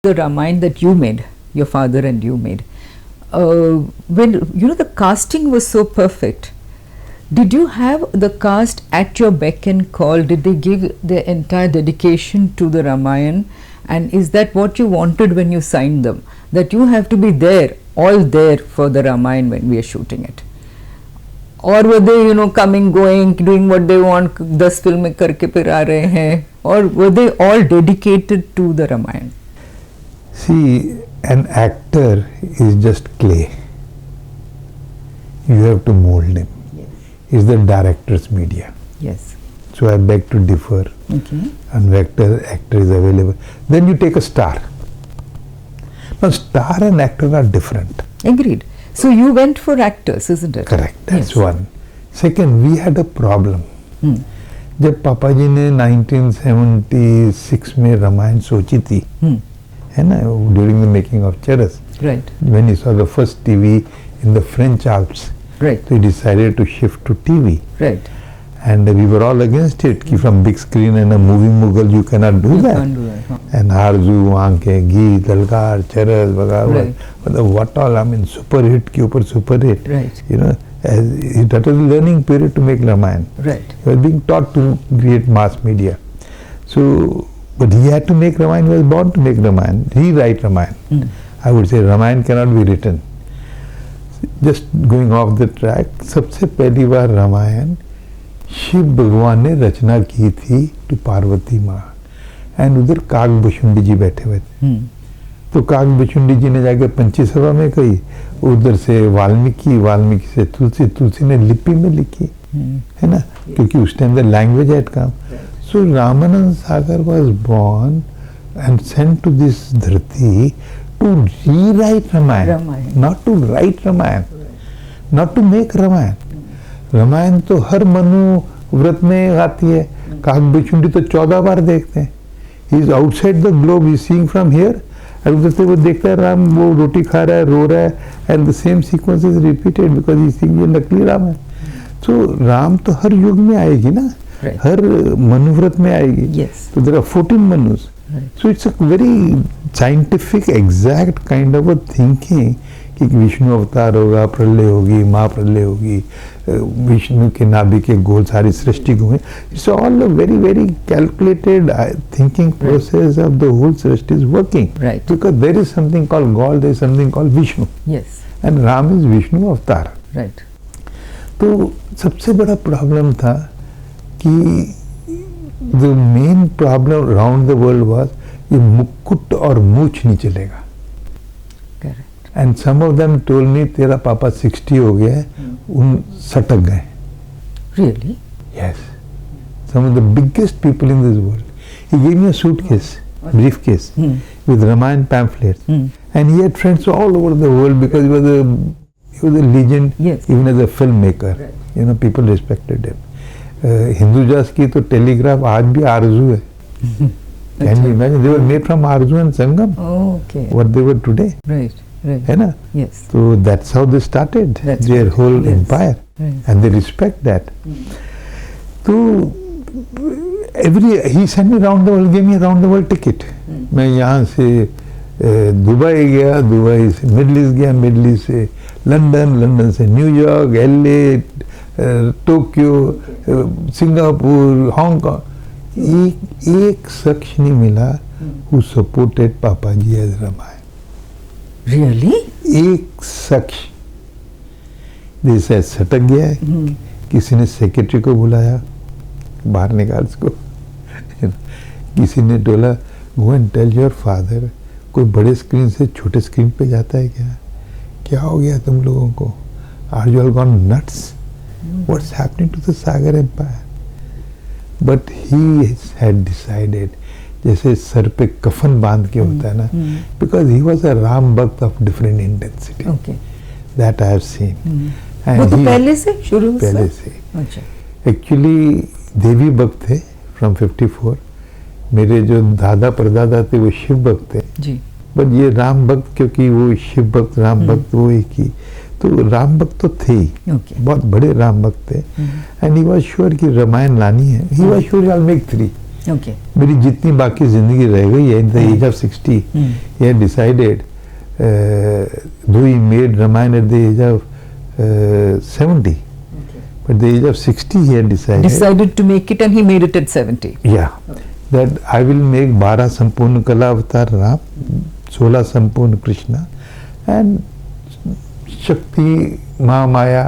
the Ramayana that you made, your father and you made, when the casting was so perfect, did you have the cast at your beck and call? Did they give their entire dedication to the Ramayana? And is that what you wanted when you signed them? That you have to be there, all there for the Ramayana when we are shooting it? Or were they, coming, going, doing what they want, 10 filमें करके फिर आ रहे हैं? Or were they all dedicated to the Ramayana? See, an actor is just clay. You have to mold him. Yes. It's the director's media. Yes. So I beg to differ. Okay. And actor is available. Then you take a star. Now, star and actor are different. Agreed. So you went for actors, isn't it? Correct. That's yes. one. Second, we had a problem. जब पापा जी ने 1976 में रामायण सोची थी, है ना, during the making of Charas. Right. When he saw the first TV in the French Alps. Right. So he decided to shift to TV. Right. And we were all against it. Ki from big screen and a movie Mughal, you cannot do that. Can't do that. Huh. And Arzu, Aanke, Geet, Lalkar, Charas, Right. what all, I mean, super hit ke upar super hit. Right. That was the learning period to make Ramayana. Right. He was being taught to create mass media. So, but he had to make Ramayana, he was born to make Ramayana, rewrite Ramayana. I would say Ramayana cannot be written. Just going off the track, सबसे पहली बार रामायण शिव भगवान ने रचना की थी to Parvati माँ, and उधर काकभूषुंडी जी बैठे हुए थे. तो काकभूषुंडी जी ने जाके पंची सभा में कही, उधर से वाल्मीकि से तुलसी ने लिपि में लिखी, है ना, क्योंकि उस time the language had come. So Ramanand Sagar was born and sent to this धरती to rewrite Ramayana, not to write Ramayana, not to make Ramayana. Ramayana तो हर मनु व्रत में आती है, काकभूषुंडी तो 14 बार देखते हैं. He is outside the globe, he is seeing from here, और उधर से वो देखता है राम वो रोटी खा रहा है, रो रहा है, and the same sequence is repeated because he is seeing ये नकली राम है. So राम तो हर युग में आएगी ना, हर मनुव्रत में आएगी. तो there are 14 manus. So it's a very scientific, exact kind of a thinking कि विष्णु अवतार होगा, प्रलय होगी, माँ प्रलय होगी, विष्णु के नाभि के गोल सारी सृष्टि घूमे. It's all a very, very calculated thinking process of the whole Srishti is working. Right. Because there is something called God, there is something called Vishnu. Yes. And Ram is Vishnu अवतार. Right. तो सबसे बड़ा problem था कि the main problem around the world was ये मुकुट और मूछ नहीं चलेगा. Correct. And some of them told me तेरा पापा 60 हो गया है, उन सटक गए. Really? Yes. Some of the biggest people in this world. He gave me a suitcase, briefcase, with Ramayana pamphlets. And he had friends all over the world because he was a legend, even as a filmmaker. Right. People respected him. Hindujas की तो telegraph आज भी आरजू है. Can you imagine? They were made from Arzu and Sangam. Oh, okay. What they were today. Right. है ना? Yes. So that's how they started their whole empire. Right. And they respect that. So he sent me around the world, gave me a round the world ticket. मैं यहाँ से Dubai गया, Dubai से middle east गया, middle east से London, London से New York, LA, Tokyo, Singapore, Hong Kong. एक शख्स नहीं मिला who supported पापा जी as Ramayana. Really? एक शख्स. जैसे सटक गया है, किसी ने सेक्रेटरी को बुलाया, बाहर निकाल इसको. किसी ने बोला go and tell your father. कोई बड़े स्क्रीन से छोटे स्क्रीन पे जाता है क्या? क्या हो गया तुम लोगों को? Are you all gone nuts? What's happening to the Sagar Empire? But he had decided, जैसे सर पे कफन बांध के होता है ना, because he was a Ram Bhakt of different intensity. Okay. That I have seen. वो तो पहले से शुरू से? पहले से. अच्छा. Actually देवी भक्त थे from 54. मेरे जो दादा परदादा थे वो शिव भक्त थे. जी. बट ये राम भक्त, क्योंकि वो शिव भक्त राम भक्त वो एक ही, तो राम भक्त तो थे ही. बहुत बड़े राम भक्त थे. एंड ही वाज श्योर कि रामायण लानी है. He was sure I will make 3. Okay. मेरी जितनी बाकी जिंदगी रह गई है, in the age of 60, he had decided, though he made Ramayana at the age of 70, but at the age of 60 he had Decided to make it, and he made it at 70. yeah, that I will make 12 संपूर्ण कला अवतार राम, 16 संपूर्ण Krishna, and शक्ति Mahamaya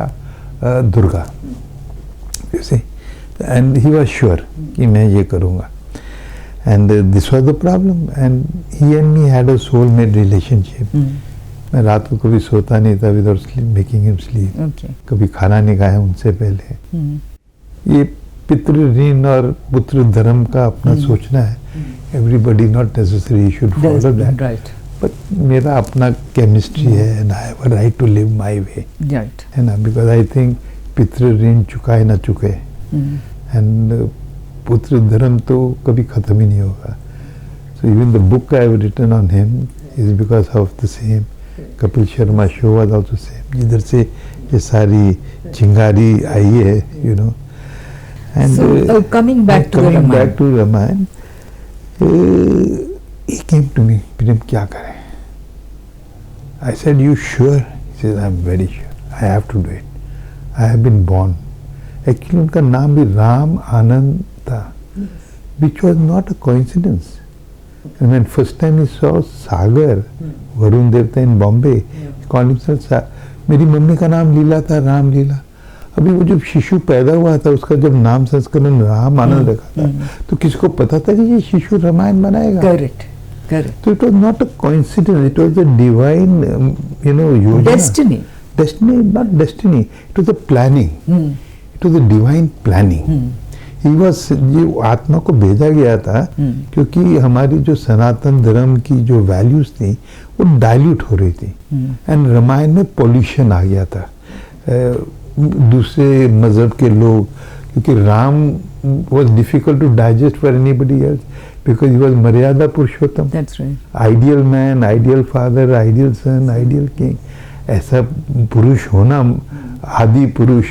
Durga. You see, and he was sure कि मैं ये करूँगा. And this was the problem, and he and me had a soulmate relationship. मैं रात को कभी सोता नहीं था without making him sleep. Okay. कभी खाना नहीं खाया उनसे पहले. ये पितृ ऋण और पुत्र धर्म का अपना सोचना है. Everybody not necessarily should follow that. Right. But मेरा अपना chemistry है, and I have a right to live my way. Right. है ना, because I think पितृ ऋण चुकाए ना चुके, and पुत्र धर्म तो कभी खत्म ही नहीं होगा. So even the book I have written on him is because of the same. Kapil Sharma show was also same. जिधर से ये सारी चिंगारी आई है, you know. And So, coming back to the coming Ramayana. back to Ramayana, he came to me, प्रेम क्या करें? I said, you sure? He says, I'm very sure. I have to do it. I have been born. Actually उनका नाम भी राम आनंद था, which was not a coincidence. And when first time he saw Sagar, Varun Devta in Bombay, he called himself मेरी mummy का नाम लीला था, राम लीला. अभी वो जब शिशु पैदा हुआ था, उसका जब नाम संस्करण राम आनंद रखा था, तो किसको पता था कि ये शिशु रामायण बनाएगा? Correct. Correct. So it was not a coincidence. It was a divine, yojana. Destiny. Destiny, not destiny. It was a planning. It was a divine planning. He was, ये आत्मा को भेजा गया था क्योंकि हमारी जो सनातन धर्म की जो वैल्यूज थी वो डाइल्यूट हो रही थी. एंड रामायण में पॉल्यूशन आ गया था. दूसरे मजहब के लोग, क्योंकि Ram was difficult to digest for anybody else because he was मर्यादा पुरुषोत्तम. That's right. Ideal man, ideal father, ideal son, ideal king. ऐसा पुरुष होना, आदि पुरुष,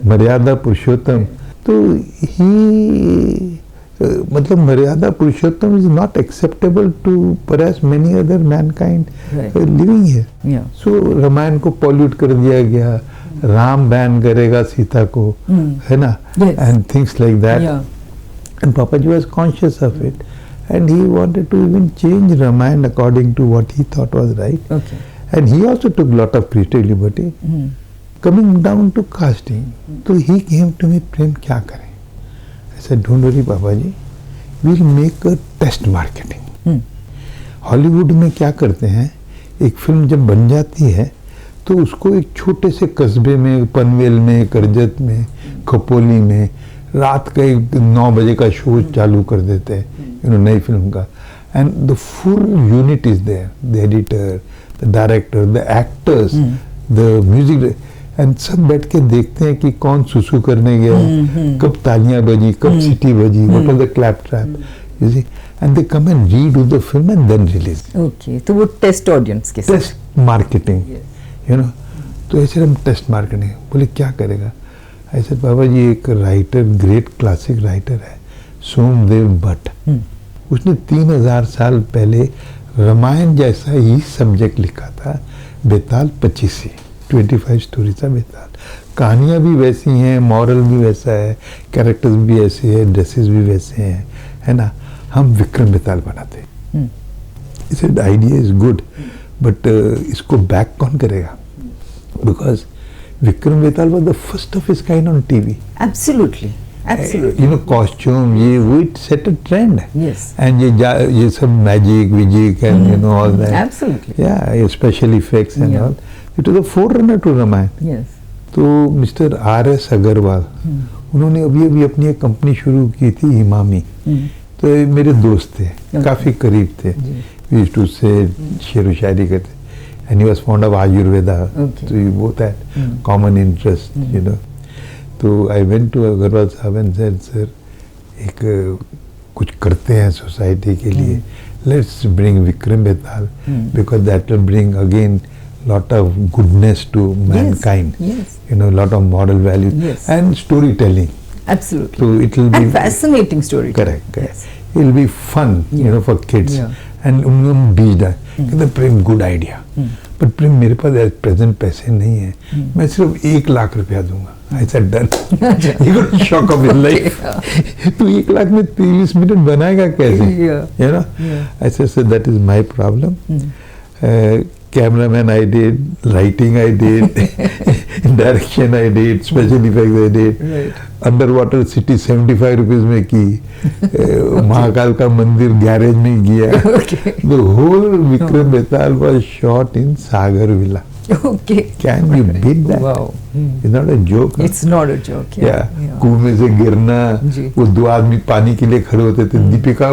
मर्यादा पुरुषोत्तम. तो ही मतलब मर्यादा पुरुषोत्तम is not acceptable to perhaps many other mankind living here. Yeah. So Ramayan को pollute कर दिया गया. राम बैन करेगा सीता को, है ना, and things like that. Yeah. And Papaji was conscious of it, and he wanted to even change Ramayana according to what he thought was right. Okay. And he also took lot of creative liberty. Coming down to casting, so he came to me, Prem क्या करें? I said, don't worry Papaji, we'll make a test marketing. Hollywood में क्या करते हैं, एक film जब बन जाती है तो उसको एक छोटे से कस्बे में, पनवेल में, करजत में, खपोली में रात का 9 बजे का शो चालू कर देते हैं, नई फिल्म का. And the full unit is there, the editor, the director, the actors, the music, and सब बैठ के देखते हैं कि कौन सुसु करने गया, कब तालियां बजी, कब सीटी बजी, what was the clap trap, you see, and they come and redo the film and then release. Okay, तो वो टेस्ट ऑडियंस के साथ, टेस्ट मार्केटिंग, तो ऐसे हम टेस्ट मार्केटिंग. बोले क्या करेगा? ऐसे बाबा जी एक राइटर, ग्रेट क्लासिक राइटर है, सोमदेव भट्ट. उसने 3000 साल पहले रामायण जैसा ही सब्जेक्ट लिखा था, बेताल 25, 25 स्टोरी था बेताल. कहानियाँ भी वैसी हैं, मॉरल भी वैसा है, कैरेक्टर्स भी ऐसे हैं, ड्रेसेस भी वैसे हैं, है ना. हम विक्रम बेताल बनाते. इसे आइडिया इज गुड, बट इसको बैक कौन करेगा? Because Vikram Betal was the first of his kind on TV. Absolutely, absolutely. Costume, ये वो it set a trend. Yes. And ये सब मैजिक विजिक एंड ऑल दैट. Absolutely. या special effects and all. It was a forerunner to Ramayan. Yes. तो mister R.S. Agarwal, उन्होंने अभी अपनी एक कंपनी शुरू की थी, इमामी. तो ये मेरे दोस्त थे, काफ़ी करीब थे. वी यूज्ड टू से शेर व शायरी करते. And he was fond of Ayurveda, so we both had common interest, तो I went to Agarwal साहब and said, sir, एक कुछ करते हैं सोसाइटी के लिए. Let's bring Vikram Betal because that will bring again lot of goodness to mankind. Yes. Lot of moral values and storytelling. Absolutely. So it will be And fascinating story. correct. Yes. It will be fun, for kids. Yeah. And उन्होंने बीज डाल कहते प्रेम good idea, but प्रेम मेरे पास at present पैसे नहीं है, मैं सिर्फ 1 लाख रुपया दूंगा. ऐसा done. He got shock of his life. तो 1 लाख में 30 मिनट बनाएगा कैसे? I said, so that is my problem. Cameraman I did, lighting I did, direction I did, special effects I did. Right. Underwater city 75 rupees में की, महाकाल का मंदिर garage में किया. Okay. The whole Vikram Betal was shot in Sagar Villa. Okay. Can you beat that? Wow. It's not a joke. Huh? It's not a joke. Yeah. कुएं में से गिरना, जी. वो 2 आदमी पानी के लिए खड़े होते थे. दीपिका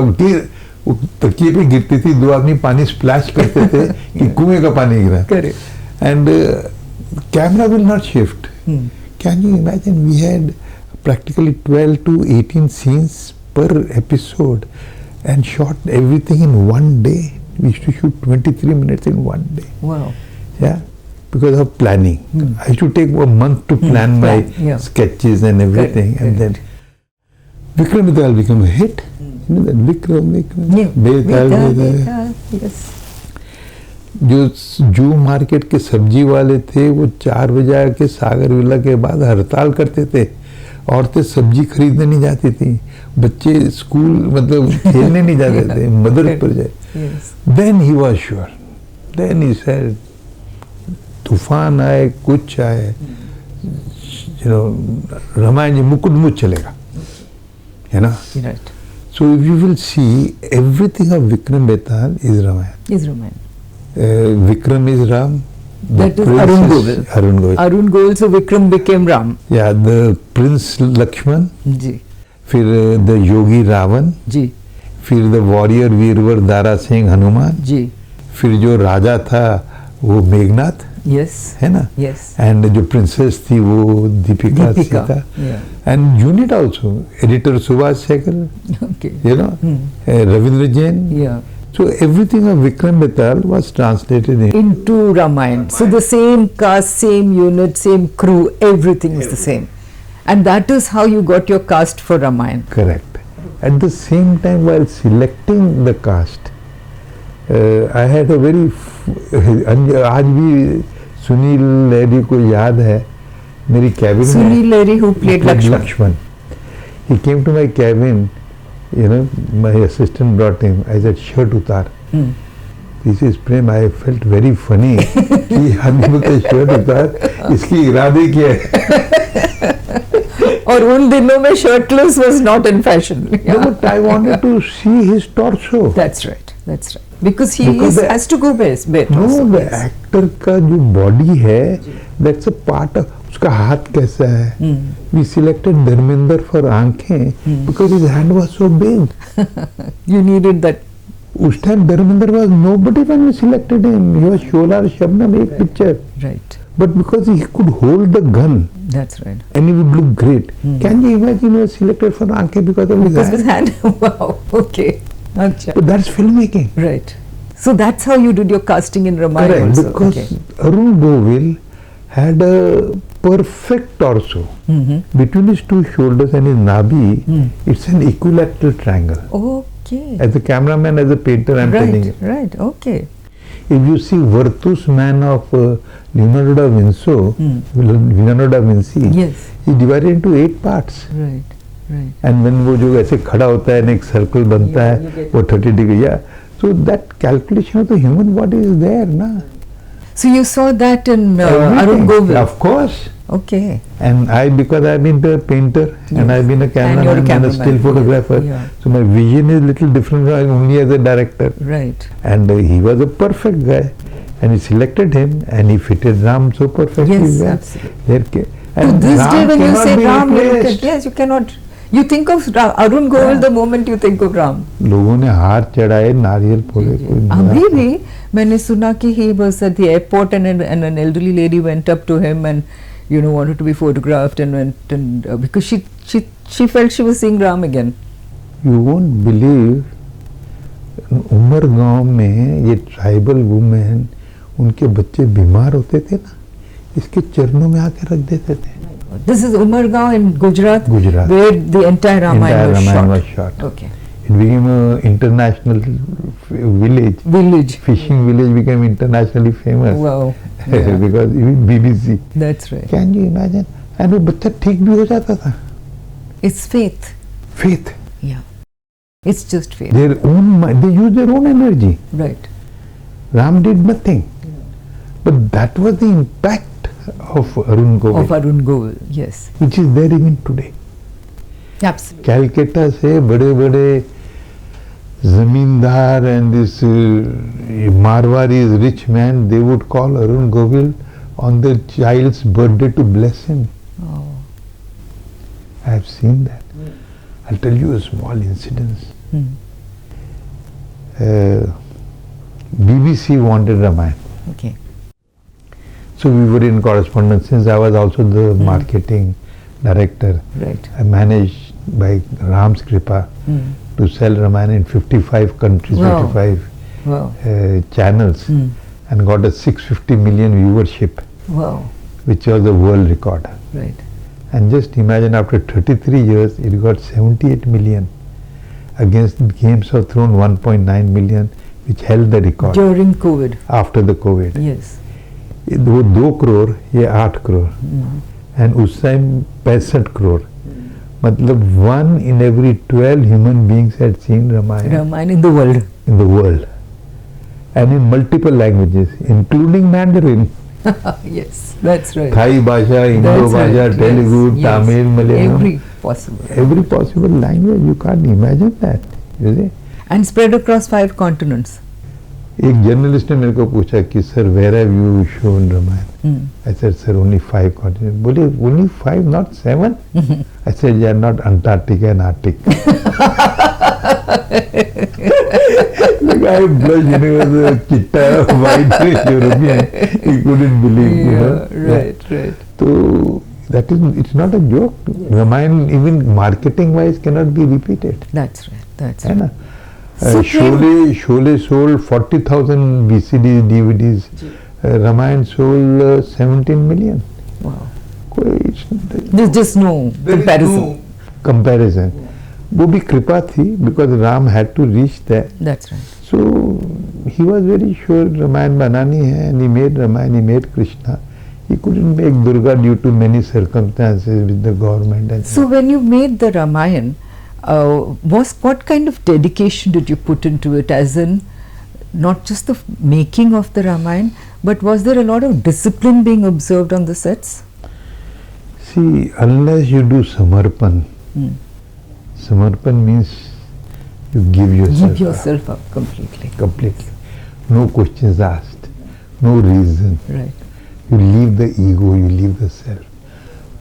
वो तकिए पे गिरती थी, 2 आदमी पानी स्प्लैश करते थे कि कुएं का पानी गिरा. Correct. And camera will not shift. Can you imagine? We had practically 12 to 18 scenes per episode and shot everything in one day. We used to shoot 23 minutes in one day. Wow. Yeah, because of planning. I used to take a month to plan my sketches and everything. And then Vikram Betal became a hit. You know that Vikram Betal. Yes. जो जू market के सब्जी वाले थे वो 4 बजे आके सागर villa के बाद हड़ताल करते थे. औरतें सब्जी खरीदने नहीं जाती थी, बच्चे स्कूल मतलब खेलने नहीं जाते थे, मदर पर जाए. Then he was sure, then he said तूफान आए कुछ आए, रामायण जी मुकुट चलेगा, है ना. So if you will see, everything of Vikram Betal is Ramayana. Vikram is Ram. That is Arun Govil. Arun Govil, so Vikram became Ram. Yeah, the Prince Lakshman. जी. फिर the Yogi Ravan. जी. फिर the warrior वीरवर Dara Singh Hanuman. जी. फिर जो राजा था वो Meghnath. Yes. है ना. Yes. And जो princess थी वो Deepika Sita. Yeah. And unit also, editor Subhash Shekhar. Okay. Ravindra Jain. Yeah. So everything of Vikram Betal was translated into Ramayana. So the same cast, same unit, same crew, everything was the same. And that is how you got your cast for Ramayana. Correct. At the same time, while selecting the cast, I had a very आज भी सुनील लहरी को याद है मेरी cabin में. Sunil Lehri who played Lakshman. He came to my cabin. My assistant brought him. I said, shirt utar. This is Prem. I felt very funny. कि हमने बोलते shirt उतार, इसकी इरादे क्या है? और उन दिनों में shirtless was not in fashion. No, but I wanted to see his torso. That's right. That's right. Because he has to go best. No, the actor का जो body है, that's a part of. उसका हाथ कैसा है? We selected Dharmendra for आंखें because his hand was so big. You needed that. उस time Dharmendra was nobody when we selected him. He was Shola और Shabnam एक picture. Right. But because he could hold the gun. That's right. And he would look great. Can you imagine he was selected for आंखें because of his hand? Wow. Okay. Achha. But that's filmmaking. Right. So that's how you did your casting in Ramayana. Correct. Also. Because Arun Govil had a perfect torso. Between his 2 shoulders and his nabi, it's an equilateral triangle. Okay. As a cameraman, as a painter, I'm telling you. Right. Okay. If you see Vartus Man of Leonardo da Vinci, yes, he divided into 8 parts. Right. Right. And when वो जो ऐसे खड़ा होता है, एक circle बनता है, वो 30 degree. Yeah. So that calculation of the human body is there, na. So you saw that in Arun Govil? Of course. Okay. And because I've been a painter and I've been a cameraman and a still photographer, so my vision is little different from only as a director. Right. And he was a perfect guy, and he selected him, and he fitted Ram so perfectly. Yes, well. absolutely. And to this Ram day, when you say Ram, you cannot. You think of Arun Govil the moment you think of Ram. लोगों ने हाथ चढ़ाए, नारियल फोड़े. अभी भी मैंने सुना कि he was at the airport and an elderly lady went up to him and wanted to be photographed and went and because she felt she was seeing Ram again. You won't believe, Umar गांव में ये tribal women, उनके बच्चे बीमार होते थे ना, इसके चरणों में आके रख देते थे. This is Umargaon in Gujarat, Gujarat. where the entire Ramayana was Ramayana shot. was shot. Okay. It became an international village. Village. Fishing village became internationally famous. Wow. Yeah. Because even BBC. That's right. Can you imagine? And वो बच्चा ठीक भी हो जाता था. It's faith. Faith. Yeah. It's just faith. Their own mind, they use their own energy. Right. Ram did nothing. But that was the impact of Arun Govil, Of Arun Govil, yes. which is there even today. Absolutely. Calcutta से बड़े-बड़े जमींदार and this Marwaris rich man, they would call Arun Govil on their child's birthday to bless him. Oh. I have seen that. I'll tell you a small incident. Hmm. BBC wanted Ramayana. Okay. So we were in correspondence since I was also the marketing director. Right. I managed by Ram's Kripa to sell Ramayana in 55 countries, Wow. 55 Wow. channels and got a 650 million viewership, Wow. which was the world record. Right. And just imagine after 33 years it got 78 million against Games of Thrones 1.9 million, which held the record During COVID. after the COVID. Yes. वो 2 करोड़ ये 8 crore and उस time 65 crore मतलब 1 in every 12 human beings had seen Ramayana Ramayana in the world. in the world and in multiple languages including Mandarin, Yes, that's right. Thai bhasha, Indo That's right, bhasha, yes, Telugu, yes. Tamil, Malayalam, Every possible. possible language. You can't imagine that, you see. And spread across 5 continents. एक journalist ने मेरे को पूछा कि sir where have you shown Ramayan I said sir only 5 continent बोले only 5 not 7 I said you are not Antarctica and Arctic the guy blushed, you know, he was a chitta white European, he couldn't believe, you know. Right, right. So that is, it's not a joke. Ramayana even marketing wise cannot be repeated. That's right, that's है right. ना? So Sholay sold 40,000 VCDs, DVDs. Ramayana sold 17 million. Wow. There's There's just no comparison. comparison. वो भी कृपा थी because Ram had to reach there. That's right. So he was very sure Ramayana बनानी है and he made Ramayana, he made Krishna. He couldn't make Durga due to many circumstances with the government. And So when you made the Ramayana, what kind of dedication did you put into it, as in not just the making of the Ramayana, but was there a lot of discipline being observed on the sets? see, unless you do Samarpan, Samarpan means you give yourself, Give yourself up completely. completely. No questions asked, no reason. Right. You leave the ego, you leave the self.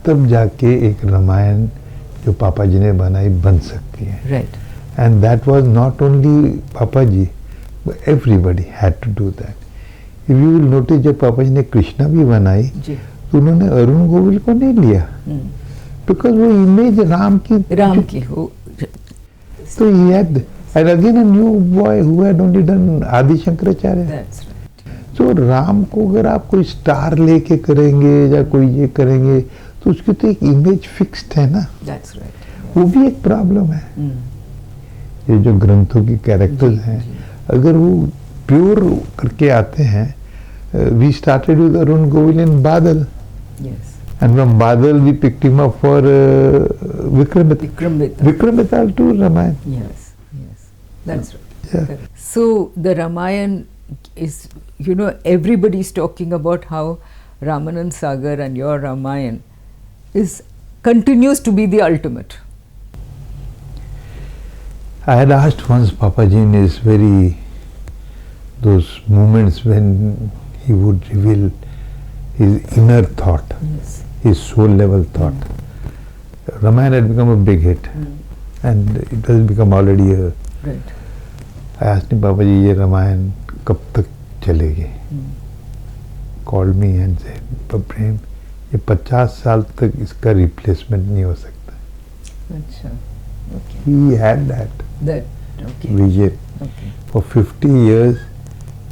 तब जाके एक रामायण जो पापा जी ने बनाई बन सकती है. Right. And that was not only Papa ji, but everybody had to do that. If you will notice जब पापा जी ने कृष्णा भी बनाई जी. तो उन्होंने अरुण गोविल को नहीं लिया. Because वो इमेज राम की हो. So he had, and again a new boy who had only done Adi Shankaracharya. That's right. So Ram को अगर आप कोई स्टार लेके करेंगे या कोई ये करेंगे तो उसकी तो एक इमेज फिक्स्ड है ना. That's right. वो भी एक प्रॉब्लम है. ये जो ग्रंथों की कैरेक्टर्स हैं अगर वो प्योर करके आते हैं. We started with Arun Govil in Badal. Yes. And from Badal we picked him up for Vikram Betal to Ramayana. Yes, yes, that's right. Yeah. Correct. So the Ramayana is, you know, everybody is talking about how Ramanand Sagar and your Ramayana continues to be the ultimate. I had asked once Papaji in his those moments when he would reveal his inner thought, Yes. his soul level thought. Ramayana had become a big hit and it has become already a. Right. I asked him, Papaji, ये रामायण कब तक चलेगी? Called me and said, Prem, ये 50 साल तक इसका replacement नहीं हो सकता. Achha. Okay. He had that That. Okay. vision. Okay. For 50 years,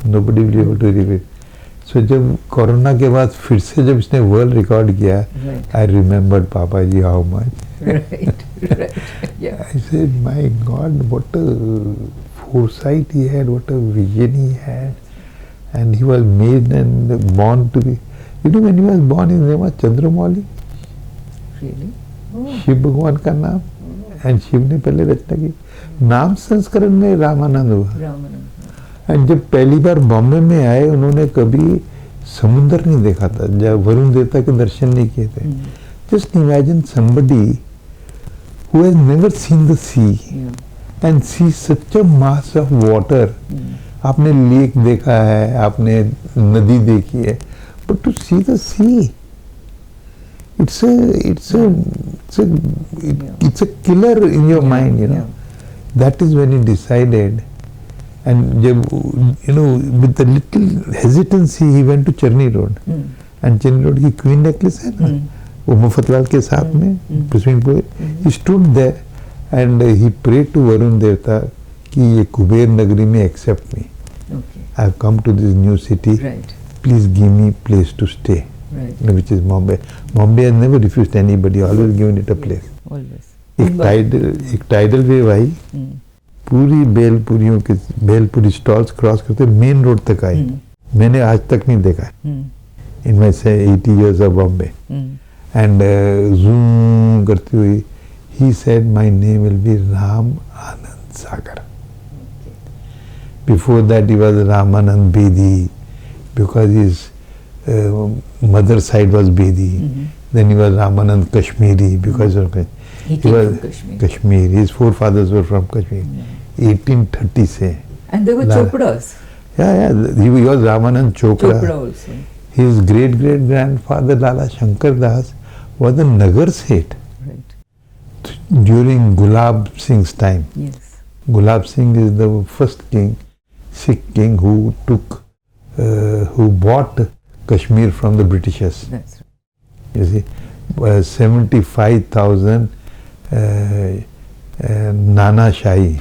nobody will be able to repeat. सो जब कोरोना के बाद फिर से जब इसने वर्ल्ड रिकॉर्ड किया, Right. I remembered papa ji how much. Right. Right. Yeah. I said, my God, what a foresight he had, what a vision he had. And he was made and born to be. You know, when he was born, his name was Chandramauli, Really? Oh. Shiv भगवान का नाम. And Shiv ने पहले रचना की. नाम संस्करण में रामानंद हुआ. Ramanand. एंड जब पहली बार बॉम्बे में आए, उन्होंने कभी समुंदर नहीं देखा था, जब वरुण देवता के दर्शन नहीं किए थे. Just imagine somebody who has never seen the sea Yeah. and see such a mass of water. आपने लेक देखा है, आपने नदी देखी है, but to see the sea, it's a killer in your mind, you know. Yeah. That is when he decided, and you know, with a little hesitancy, he went to Cherny Road. And Cherny Road की queen necklace है ना, वो मुफतलाल के साथ में swimming pool. He stood there and he prayed to Varun Devta कि ये कुबेर नगरी में accept me. Okay. I have come to this new city. Right. Please give me place to stay. Right. Which is Bombay. Bombay has never refused anybody, always given it a place. Always. एक tidal wave आई, पूरी bhelpuri stalls cross करते main road तक आई. मैंने आज तक नहीं देखा in my 80 years of Bombay. And zoom करती हुई, he said my name will be Ram Anand Sagar. Before that he was Ramanand Bedi, because his mother side was Bedi. Then he was Ramanand Kashmiri because of He came from Kashmir. Kashmir. His forefathers were from Kashmir. 1830 se. And there were Chopras. Yeah, he was Ramanand Chopra. Chopra also. His great grandfather Lala Shankar Das was the Nagar Seth Right. during Gulab Singh's time. Yes. Gulab Singh is the first king, Sikh king who bought Kashmir from the Britishers. That's right. You see, 75,000 Nana Shahi,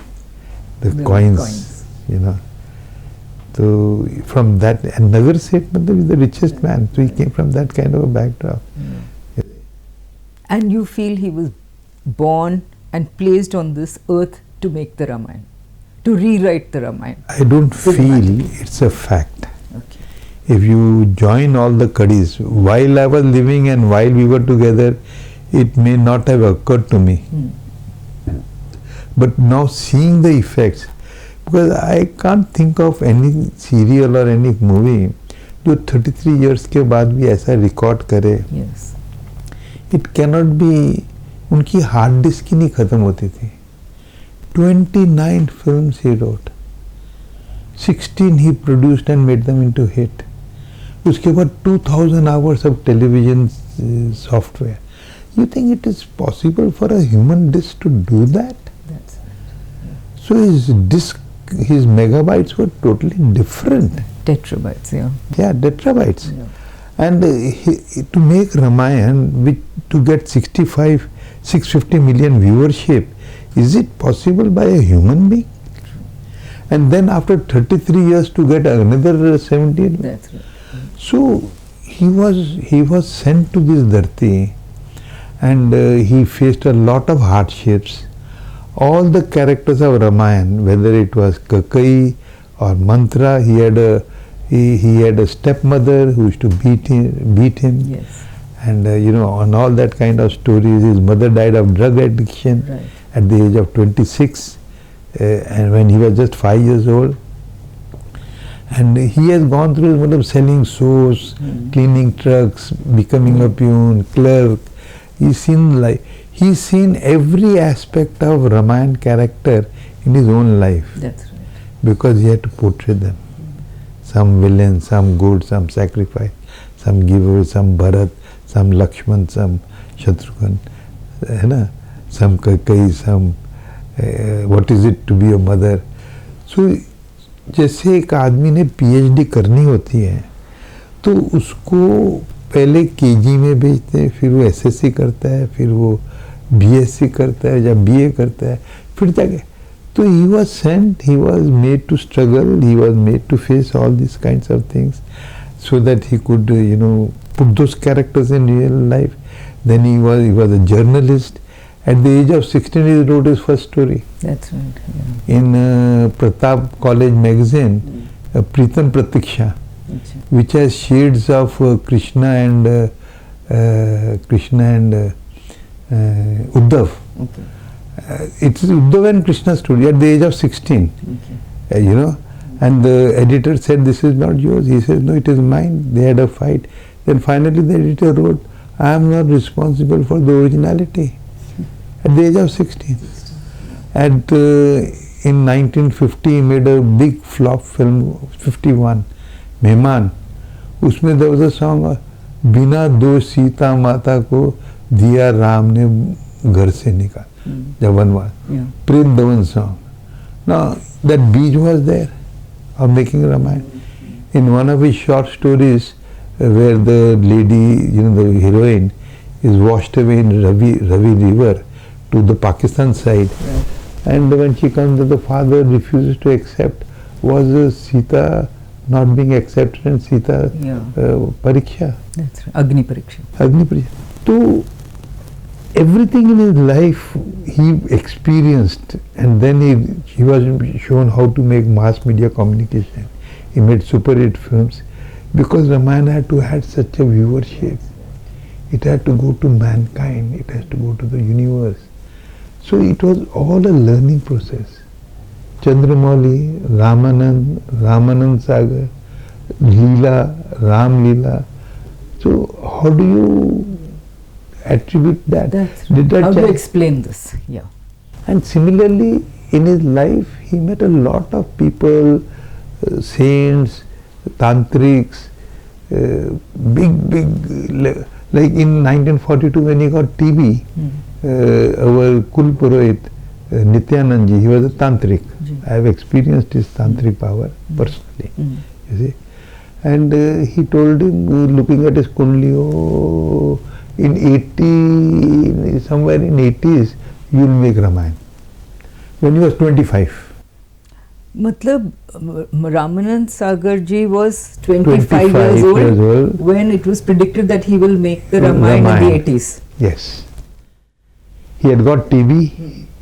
the coins, you know. So from that, and Nagar Seth is the richest man. So he came from that kind of a backdrop. And you feel he was born and placed on this earth to make the Ramayana, to rewrite the Ramayana. I don't feel it's a fact. Okay. If you join all the Kadis, while I was living and while we were together, it may not have occurred to me. But now seeing the effects, because I can't think of any serial or any movie जो 33 years के बाद भी ऐसा record करे. Yes. It cannot be. उनकी hard disk ही नहीं खत्म होती थी. 29 films he wrote. 16 he produced and made them into hit. उसके बाद 2000 hours of television software. You think it is possible for a human disk to do that? That's right. So his megabytes were totally different. Tetrabytes, yeah. Yeah, tetrabytes. Yeah. And to make Ramayana, to get 650 million viewership, is it possible by a human being? And then after 33 years to get another 17. That's right. So he was sent to this dharti, and he faced a lot of hardships. All the characters of Ramayana, whether it was Kakai or Mantra, he had a stepmother who used to beat him. Yes. And on all that kind of stories. His mother died of drug addiction Right. at the age of 26, and when he was just 5 years old. And he has gone through selling soaps, cleaning trucks, becoming a peon, clerk. He's seen every aspect of Ramayana character in his own life, That's right. because he had to portray them. Some villain, some good, some sacrifice, some giver, some Bharat, some Lakshman, some Shatrughan, some Kakai, some what is it to be a mother. So जैसे एक आदमी ने PhD करनी होती है तो उसको पहले केजी में भेजते हैं, फिर वो SSC करता है, फिर वो BSc करता है या BA करता है, फिर जाके तो he was sent, he was made to struggle, he was made to face all these kinds of things. so that he could, put those characters in real life. Then he was a journalist. At the age of 16, he wrote his first story. That's right. Yeah. In Pratap College magazine, Pritam Pratiksha, which has shades of Krishna and Uddhav. Okay. It's Uddhav and Krishna story at the age of 16. Okay. And the editor said, "This is not yours." He said, "No, it is mine." They had a fight. Then finally the editor wrote, "I am not responsible for the originality." At the age of 16. And in 1950 he made a big flop film, 51, Mehman. उसमें there was a song, बिना दो सीता माता को दिया राम ने घर से निकाल, the वनवास, Prindavan song. Now that beach was there of making Ramayana. In one of his short stories, where the lady, the heroine, is washed away in Ravi river to the Pakistan side, and when she comes, the father refuses to accept. Was Sita not being accepted, and Sita Pariksha? That's right. Agni Pariksha. Agni Pariksha. So everything in his life he experienced, and then he was shown how to make mass media communication. He made super hit films because Ramayana had to have such a viewership. It had to go to mankind. It has to go to the universe. So it was all a learning process. Chandramouli, Ramanand Sagar, Leela, Ram Leela. So how do you attribute that? That's right. How do you explain this? Yeah. And similarly, in his life, he met a lot of people, saints, tantrics, big, like in 1942 when he got TB, our Kul Purohit, Nityanand ji, he was a tantric. I have experienced his tantric power personally, you see. And he told him, looking at his kundli, oh, somewhere in 80s, you will make Ramayana. When he was 25. Matlab, Ramanand Sagar ji was 25 years old when it was predicted that he will make the Ramayana in the 80s. Yes. He had got TB,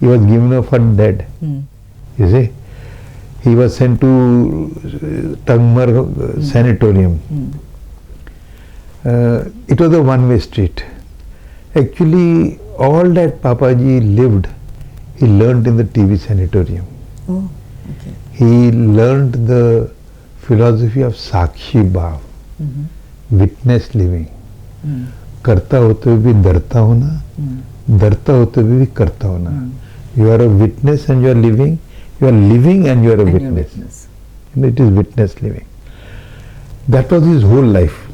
he was given up for dead. You see, he was sent to Tangmar sanatorium. It was a one-way street. Actually, all that Papaji lived, he learned in the TB sanatorium. Oh, okay. He learned the philosophy of Sakshi Bhav, witness living. करता होते हुए भी डरता होना, डरता होते हुए भी करता होना. You are a witness and you are living. You are living and you are a witness. It is witness living. That was his whole life.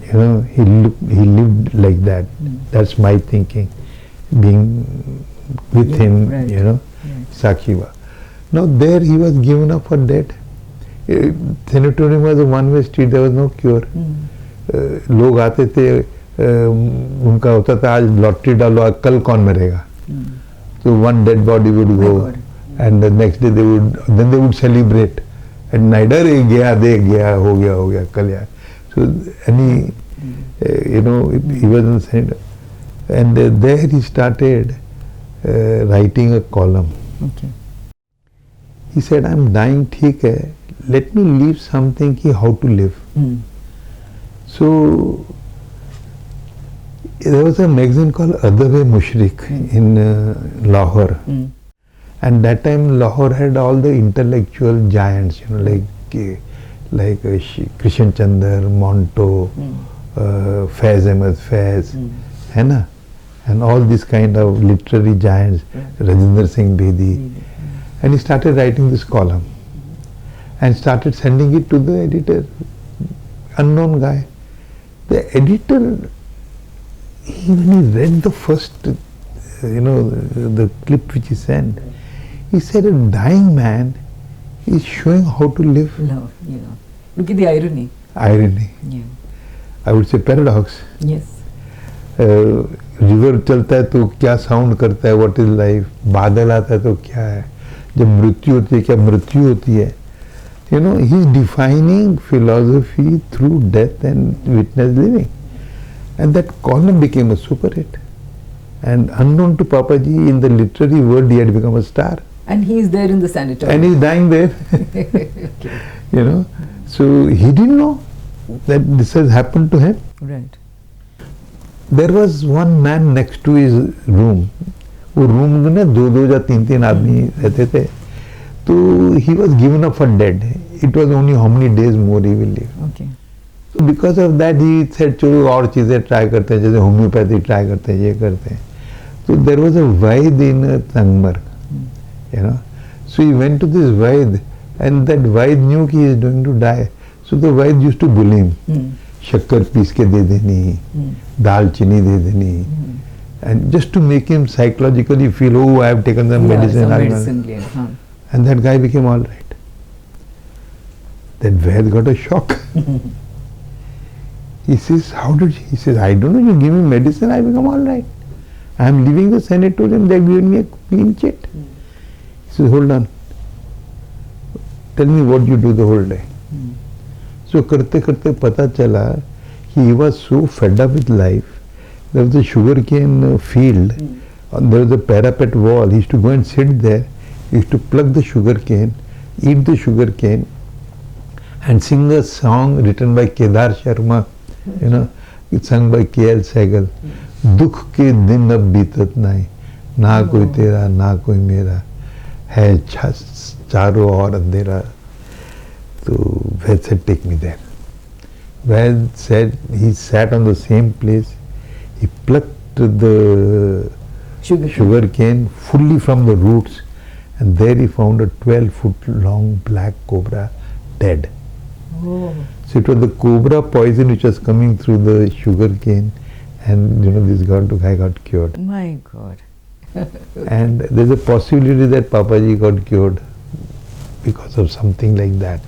He lived like that. That's my thinking. Being with him, Sakshi Bhav. Now there he was given up for dead. Sanatorium was a one-way street. There was no cure. लोग आते थे, उनका होता था आज lottery डालो, कल कौन मरेगा. So one dead body would go, and the next day they would celebrate. And neither गया दे गया हो गया कल यार. So any he was in Senate, and there he started writing a column. Okay. He said, "I'm dying, ठीक है. Let me leave something कि how to live." So there was a magazine called Adab-e Mushrik in Lahore, and that time Lahore had all the intellectual giants, like Krishan Chandra, Monto, Faiz Ahmed Faiz, है ना, and all these kind of literary giants, Rajinder Singh Bedi, and he started writing this column and started sending it to the editor, unknown guy. The editor, when he read the first, the clip which he sent, he said, a dying man is showing how to live. Love, Look at the irony. Irony. Yeah. I would say paradox. Yes. River चलता है तो क्या sound करता है, what is life. बादल आता है तो क्या है, जब मृत्यु होती है क्या मृत्यु होती है. You know, he's defining philosophy through death and witness living. And that column became a super hit. And unknown to Papaji, in the literary world, he had become a star. And he is there in the sanatorium. And he's dying there. Okay. You know, so he didn't know that this has happened to him. Right. There was one man next to his room. वो room में ना दो या तीन आदमी रहते थे. तो he was given up for dead. It was only how many days more he will live. Okay. So because of that he said चलो और चीजें ट्राई करते हैं, जैसे होम्योपैथी ट्राई करते हैं, ये करते हैं. So there was a Vaid in Tangmarg, you know. So he went to this Vaid, and that Vaid knew he is going to die. So the Vaid used to bully him. शक्कर piece के दे देनी, दाल चीनी दे देनी, and just to make him psychologically feel, oh, I have taken some medicine. And that guy became all right. That Vaid got a shock. He says, how did he says, I don't know, you give me medicine, I become all right. I am leaving the sanatorium, they have given me a clean chit. He says, hold on. Tell me what you do the whole day. So करते करते पता चला he was so fed up with life. There was a sugarcane field, there was a parapet wall. He used to go and sit there. He used to pluck the sugarcane, eat the sugarcane, and sing a song written by Kedar Sharma. You know, it's sung by K.L. Sehgal. दुख के दिन अब बीतत नहीं, ना कोई तेरा ना कोई मेरा, है चारों ओर अंधेरा. So Vaid said, take me there. Vaid said he sat on the same place. He plucked the sugar cane fully from the roots, and there he found a 12-foot long black cobra dead. Oh. So it was the cobra poison which was coming through the sugar cane, and you know, this guy got cured. My God. And there's a possibility that Papaji got cured because of something like that.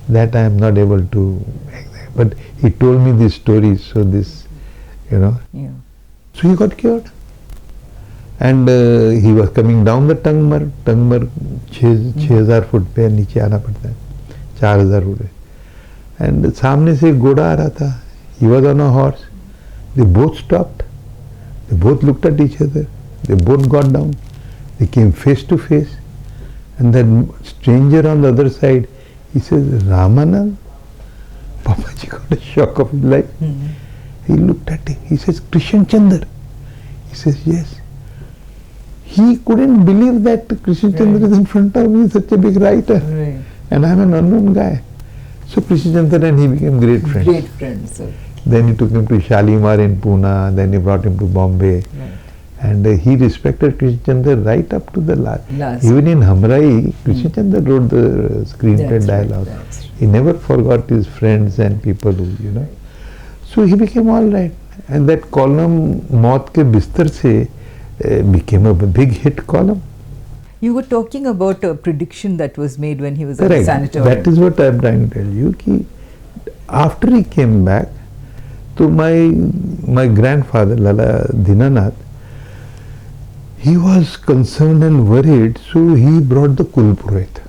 That I am not able to, but he told me this story, so this, you know. Yeah. So he got cured. And he was coming down the Tangmarg 6,000 foot पे नीचे आना पड़ता है, 4,000 foot. And सामने से एक घोड़ा आ रहा था. He was on a horse. They both stopped. They both looked at each other. They both got down. They came face to face. And that stranger on the other side, he says, Ramanand? Papaji got a shock of his life. He looked at him. He says, Krishan Chandra. He says, yes. He couldn't believe that Krishan Chandra is in front of me, such a big writer. Right. And I'm an unknown guy. So Krishan Chandra and he became great friends. Great friends. Okay. Then he took him to Shalimar in Pune, then he brought him to Bombay. Right. And he respected Krishan Chandra right up to the last. Even in Hamrai, Krishan Chandra wrote the screenplay dialogue. Right. He never forgot his friends and people who, you know. So he became all right. And that column, Maut ke Bistar se, became a big hit column. You were talking about a prediction that was made when he was at Correct. the sanatorium. That is what I am trying to tell you. Ki after he came back, so my grandfather, Lala Dinanath, he was concerned and worried, so he brought the Kulpurohit.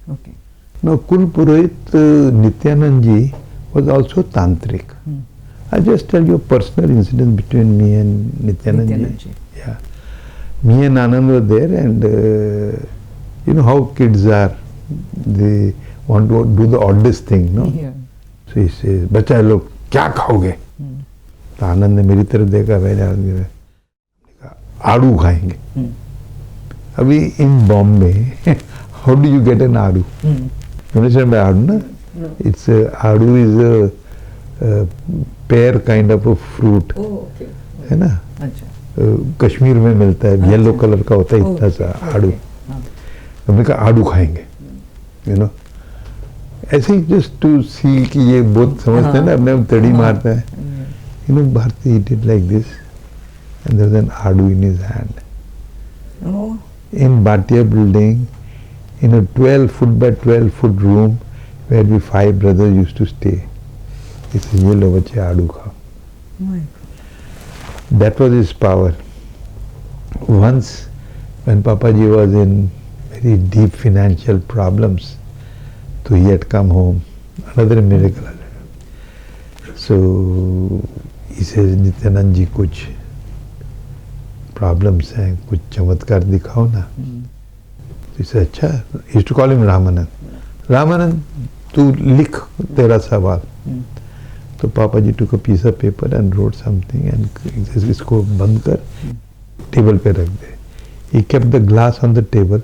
Okay. Now Kulpurohit Nityanand ji was also Tantric. I just tell you a personal incident between me and Nityanand ji. Yeah. Me and Anand were there, and you know how kids are. They want to do the oddest thing, no? Yeah. So he says, "Bacha log, kya khaoge?" तो आनंद ने मेरी तरफ देखा, मैंने आड़ू खाएंगे. अभी in Bombay, how do you get an आड़ू? You understand by आड़ू, ना? It's आड़ू is a pear kind of a fruit. Oh, okay. है ना? अच्छा. कश्मीर में मिलता है, येलो कलर का होता है इतना सा आड़ू. तो मैंने कहा आड़ू खाएंगे, you know. ऐसे ही just to see कि ये बहुत समझते हैं ना, अपने आप तड़ी मारता है. You know, Bharti, he did like this, and there was an adu in his hand. Oh. In Bhatia building, in a 12-foot by 12-foot room, where we 5 brothers used to stay. He said, "Ye lo bache adu khao." My God. That was his power. Once, when Papaji was in very deep financial problems, So he had come home. Another miracle. So he says, Nityanand ji, कुछ problems हैं, कुछ चमत्कार दिखाओ ना. He said, अच्छा. He used to call him Ramanand. Ramanand, तू लिख तेरा सवाल. तो पापा जी took a piece of paper and wrote something and इसको बंद कर टेबल पे रख दे. He kept the glass on the table.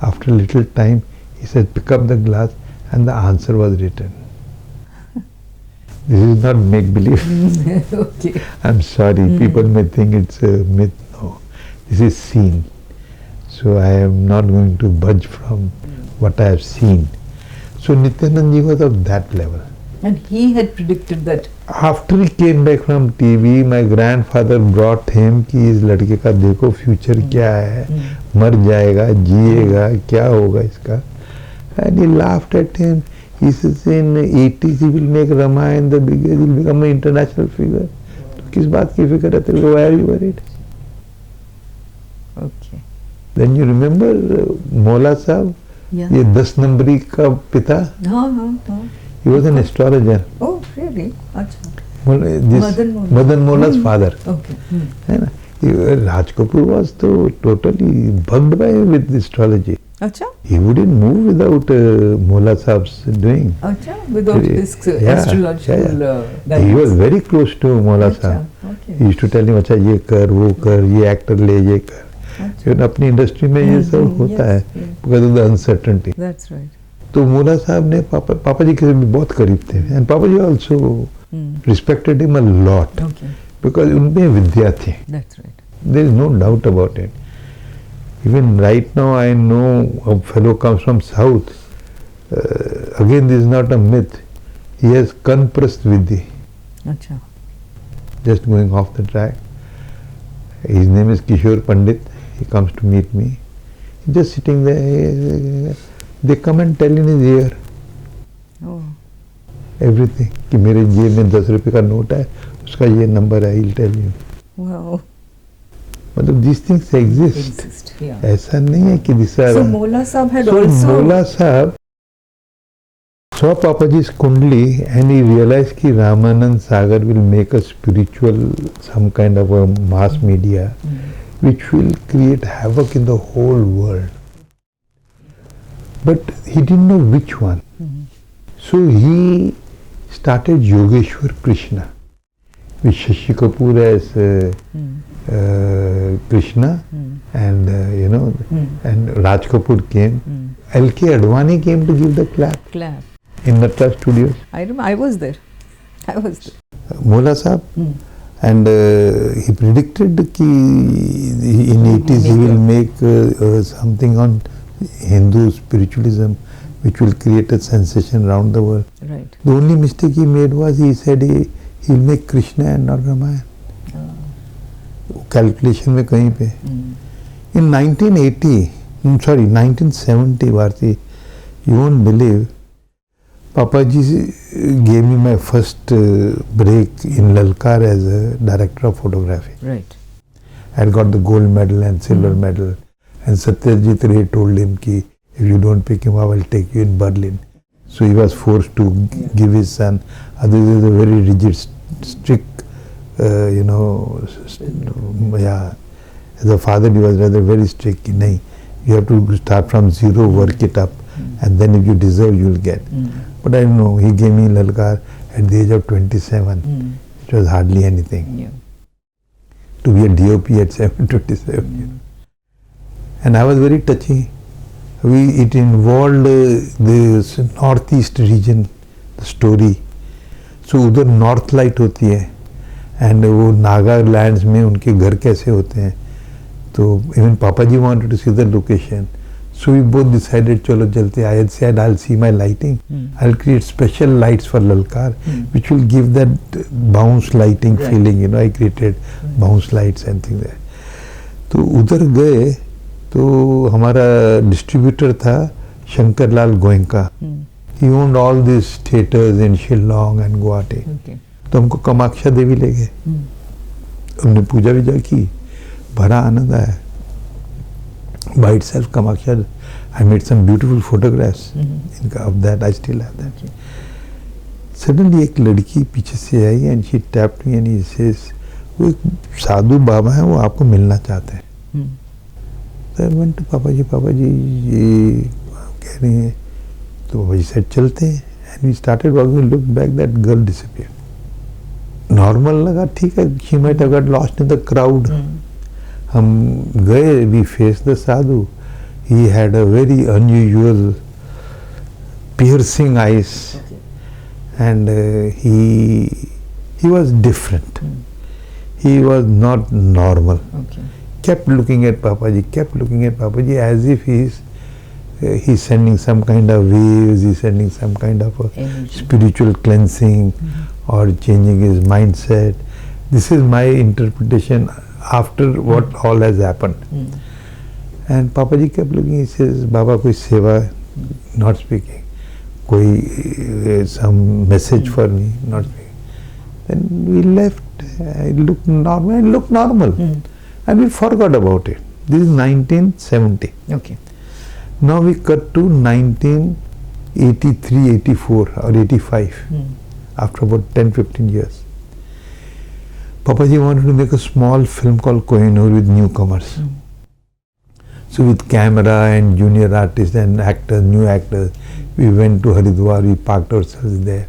After a little time, he said, pick up the glass, and the answer was written. This is not make believe. Okay. I'm sorry, people may think it's a myth. No, this is seen. So I am not going to budge from what I have seen. So Nityanand ji was of that level. And he had predicted that. After he came back from TV, my grandfather brought him कि इस लड़के का देखो future क्या है, मर जाएगा, जिएगा, क्या होगा इसका. And he laughed at him. He says in 80s he will make Ramayana the biggest, he will become an international figure. तो किस बात की फिक्र है तेरे को? Why are you worried? Okay. Then you remember मौला साहब, Yeah. ये 10 नंबरी का पिता, हाँ. he was an astrologer. Oh, really? अच्छा. This Madan Mola's father. Okay. है ना? Raj Kapoor was so totally bugged by with astrology. अच्छा. He wouldn't move without Mola Saab's doing. अच्छा. Without this Yeah, astrological guidance. He was very close to Mola Saab. Okay. He used to tell him, अच्छा ये कर, वो कर, ये actor ले, ये कर. अच्छा. अपनी इंडस्ट्री में ये सब होता है because of the uncertainty. That's right. तो मोला साहब ने पापा जी के भी बहुत करीब थे, and पापा जी also respected him a lot Okay. because उनमें विद्या थी. That's right. There is no doubt about it. Even right now I know a fellow comes from south. Again, this is not a myth. He has Kanprast Vidhi. अच्छा. Just going off the track. His name is Kishore Pandit. He comes to meet me. He's just sitting there. They come and tell in his ear Oh. everything. कि मेरे जेब में 10 रुपए का note है, उसका ये नंबर है, he'll tell you. Wow. मतलब these things exist. Yeah. ऐसा नहीं है कि this are. So Mola Saab had So also. Mola Saab saw Papaji's kundli and he realized कि Ramanand Sagar will make a spiritual, some kind of a mass media which will create havoc in the whole world. But he didn't know which one. So he started Yogeshwar Krishna with Shashi Kapoor as Krishna and and Raj Kapoor came. L.K. Advani came to give the clap in Natla Studios. I remember. I was there. Mola Saab. And he predicted that in 80s he will make something on Hindu spiritualism which will create a sensation around the world. Right. The only mistake he made was he said he'll make Krishna and not Ramayana. Calculation में कहीं पे. In 1970, Bharti, you won't believe, Papaji gave me my first break in Lalkar as a director of photography. Right. I had got the gold medal and silver medal. And Satyajit Ray told him कि if you don't pick him up, I will take you in Berlin. So he was forced to give his son. Otherwise, is a very rigid, strict, as a father, he was rather very strict. Nahin, you have to start from zero, work it up, and then if you deserve, you will get. But I don't know, he gave me Lalkar at the age of 27. It was hardly anything. Yeah. To be a DOP at 27. And I was very touchy. It involved the northeast region, the story. So उधर north light होती है and वो नागालैंड्स में उनके घर कैसे होते हैं. तो even papa ji wanted to see the location. So we both decided, चलो चलते. I said I'll see my lighting. I'll create special lights for Lalkar, which will give that bounce lighting feeling. I created bounce lights and things there. तो उधर गए तो हमारा distributor था Shankar Lal Goenka. He owned all these theaters in Shillong and Guwahati. Okay. तो हमको कामाख्या देवी ले गए. हमने पूजा विजा की, बड़ा आनंद आया. By itself, Kamakhya, I made some beautiful photographs of that. I still have that. Okay. Suddenly एक लड़की पीछे से आई and she tapped me and he says, वो एक साधु बाबा हैं, वो आपको मिलना चाहते हैं. So I went to पापा जी ये कह रही हैं. तो पापा जी said चलते हैं. And we started walking. Looked back, that girl disappeared. Normal लगा, ठीक है, she might have got lost in the crowd. हम गए, we faced the sadhu. He had a very unusual piercing eyes. Okay. And he was different. He was not normal. Okay. Kept looking at Papaji as if he's sending some kind of waves, he's sending some kind of a Energy. spiritual cleansing or changing his mindset. This is my interpretation after what all has happened. And Papaji kept looking, he says, Baba, koi seva, not speaking. Koi some message for me, not speaking. Then we left. It looked normal. And we forgot about it. This is 1970. Okay. Now we cut to 1983, 84 or 85. After about 10-15 years. Papaji wanted to make a small film called Kohinoor with newcomers. So with camera and junior artists and actors, new actors, we went to Haridwar, we parked ourselves there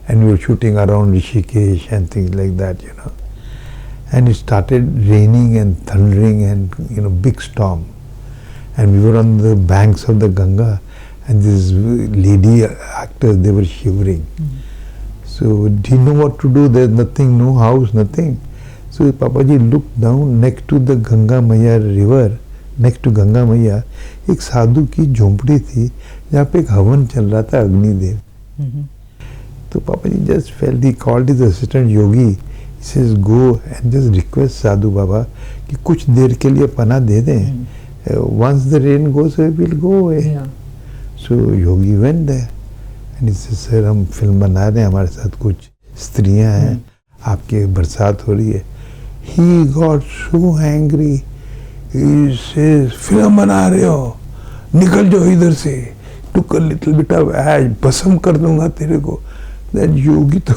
and we were shooting around Rishikesh and things like that, you know. And it started raining and thundering and, you know, big storm. And we were on the banks of the Ganga and these lady actors, they were shivering. So didn't know what to do, there's nothing, no house, nothing. So Papaji looked down next to the Ganga Maya river, next to Ganga Maya, एक साधु की झोंपड़ी थी जहाँ पे एक हवन चल रहा था अग्निदेव. तो Papaji just felt, he called his assistant Yogi. He says, go and just request Sadhu Baba कि कुछ देर के लिए पना दे दें. Once the rain goes away, we'll go away. Yeah. So Yogi went there and he says, sir, हम film बना रहे हैं, हमारे साथ कुछ स्त्रियां हैं, आपके बरसात हो रही है. He got so angry. He says, film बना रहे हो, निकल जाओ इधर से. Took a little bit of ash, भस्म कर दूंगा तेरे को. That Yogi तो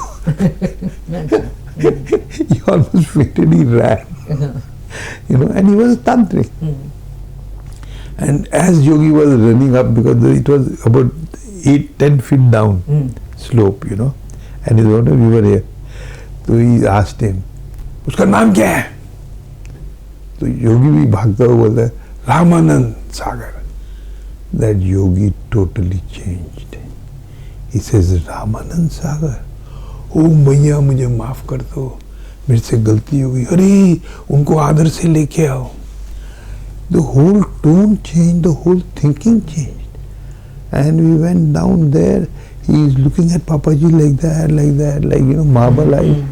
he almost fainted, he ran. You know, and he was a tantric. And as Yogi was running up, because it was about 8-10 feet down slope, you know, and his owner, we were here. So he asked him, उसका नाम क्या है? तो योगी भी भागता हुआ बोलता है, Ramanand Sagar. That Yogi totally changed. He says, Ramanand Sagar, ओ मैया मुझे माफ कर दो, मेरे से गलती हो गई. अरे उनको आदर से लेके आओ. The whole tone changed, the whole thinking changed. And we went down there, he is looking at Papaji like that, like, you know, marble eyes.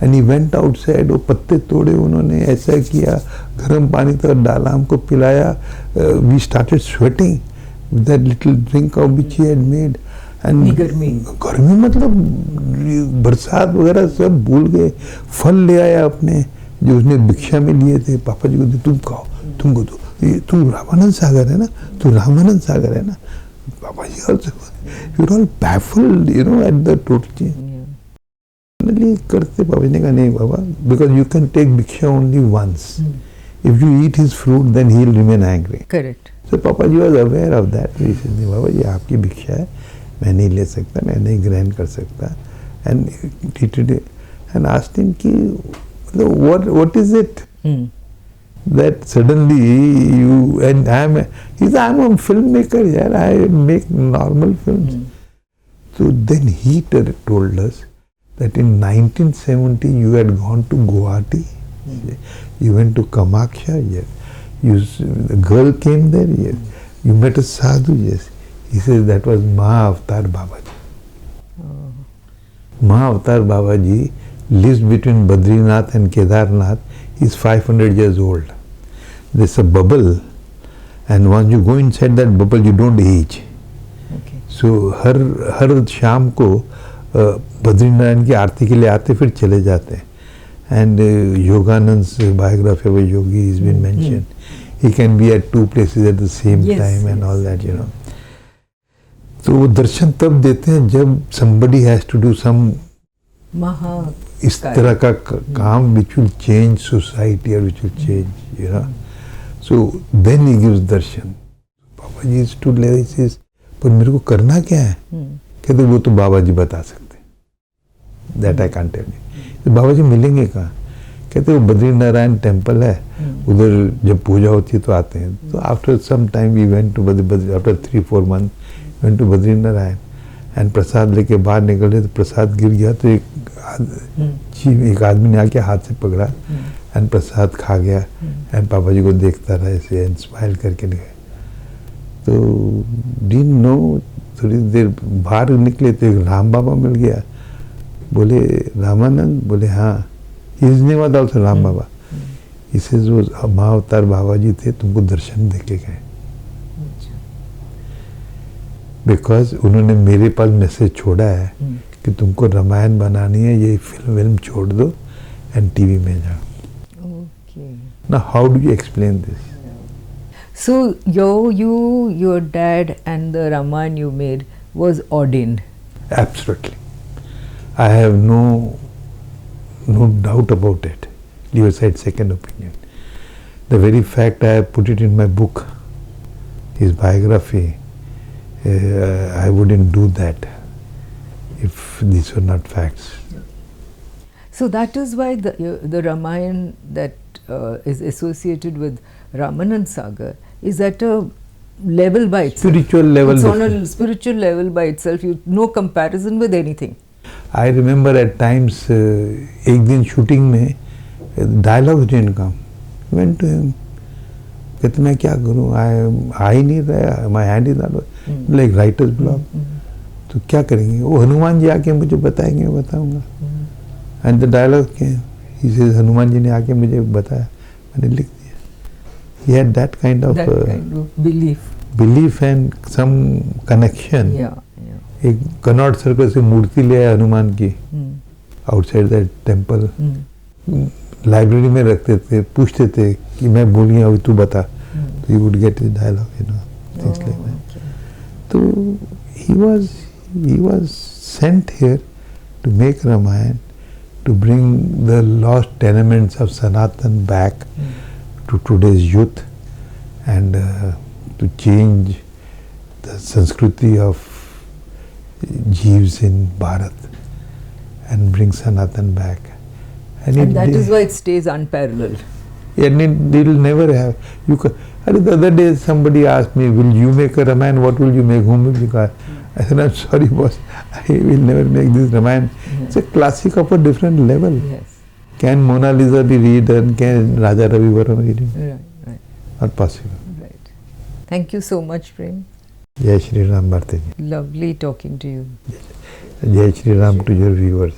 And he went outside, वो पत्ते तोड़े उन्होंने, ऐसा किया, गर्म पानी तक डाला, हमको पिलाया. We started sweating with that little drink of which he had made. And गर्मी मतलब बरसात वगैरह सब भूल गए. फल ले आया अपने जो उसने भिक्षा में लिए थे, पापा जी को दे, तुम खाओ, तुमको दो. तू रामानंद सागर है ना, तू रामानंद सागर है ना. पापा जी also, you were all baffled, you know, at the total change. करते पापा ने कहा नहीं बाबा, because you can take भिक्षा only once. If you eat his fruit, then he will remain angry. Correct. So Papa ji was aware of that. He said, नहीं बाबा ये आपकी भिक्षा है, मैं नहीं ले सकता, मैं नहीं ग्रहण कर सकता. And treated it and asked him कि what is it that suddenly you and I'm a filmmaker, yaar, I make normal films. So then he told us that in 1970 you had gone to Guwahati, you went to Kamakhya, yes. The girl came there, yes. You met a sadhu, yes. He says that was Mahavatar Babaji. Mahavatar Babaji lives between Badrinath and Kedarnath. He's 500 years old. There's a bubble, and once you go inside that bubble, you don't age. Okay. So हर शाम को बद्रीनारायण की आरती के लिए आते फिर चले जाते हैं. And Yoganand's biography of a yogi has been mentioned. he can be at two places at the same Yes, time and yes. all that, you know. तो वो दर्शन तब देते हैं जब somebody has to do some Maha. इस तरह का काम which will change society or which will change, you know. So then he gives darshan. Baba ji stood there, he says, पर मेरे को करना क्या है? कहते वो तो बाबा जी बता सकते हैं. That I can't tell you. तो बाबा जी मिलेंगे कहाँ? कहते वो बद्री नारायण टेम्पल है, उधर जब पूजा होती है तो आते हैं. तो after some time we went to Badri, after 3-4 month went to Badri Narayan and prasad लेके बाहर निकले तो प्रसाद गिर गया तो एक आदमी ने आके हाथ से पकड़ा एंड प्रसाद खा गया एंड पापा जी को देखता रहा ऐसे एंड स्माइल करके निकले. तो डिडंट नो, थोड़ी देर बाहर निकले तो एक राम बाबा मिल गया. बोले रामानंद? बोले हाँ. His name was also Ram Baba. He says वो महाअवतार बाबा जी थे, तुमको दर्शन दे के गए. बिकॉज उन्होंने मेरे पास मैसेज छोड़ा है कि तुमको रामायण बनानी है, ये फिल्म छोड़ दो एंड टीवी में जाओ. Okay. Now how do you explain this? So your dad and the Ramayana you made was ordained. Absolutely. I have no doubt about it. Leave aside second opinion. The very fact I have put it in my book, his biography, I wouldn't do that if these were not facts. So that is why the Ramayana that is associated with Ramanand Sagar is at a level by itself. Spiritual level. It's on a spiritual level by itself. No comparison with anything. I remember at times एक दिन shooting में dialogue didn't come. Went to him. कहते मैं क्या करूँ? आ ही नहीं रहा. My hand is not like writer's block. तो क्या करेंगे? वो हनुमान जी आके मुझे बताएंगे, बताऊंगा. And the dialogue came. He says Hanuman ji ने आके मुझे बताया, मैंने लिख दिया. He had that kind of belief and some connection. एक कनॉट सर्कल से मूर्ति ले आया हनुमान की आउटसाइड दैट टेम्पल. लाइब्रेरी में रखते थे, पूछते थे कि मैं भूल गया अभी तू बता. तो he would get dialogue, you know, things like that. तो he was sent here to make Ramayana, to bring the lost elements of Sanatan back to today's youth and to change the Sanskriti of Jeeves in Bharat and bring Sanatan back. And that is why it stays unparalleled. And it will never have. The other day somebody asked me, will you make a Ramayana? What will you make? Whom will you make? I said, I'm sorry boss, I will never make this Ramayana. It's a classic of a different level. Yes. Can Mona Lisa be redone? Can Raja Ravi Verma be redone? Right. Not possible. Right. Thank you so much, Prem. Jai Shri Ram Bharti ji. Lovely talking to you. Jai Shri Ram to your viewers.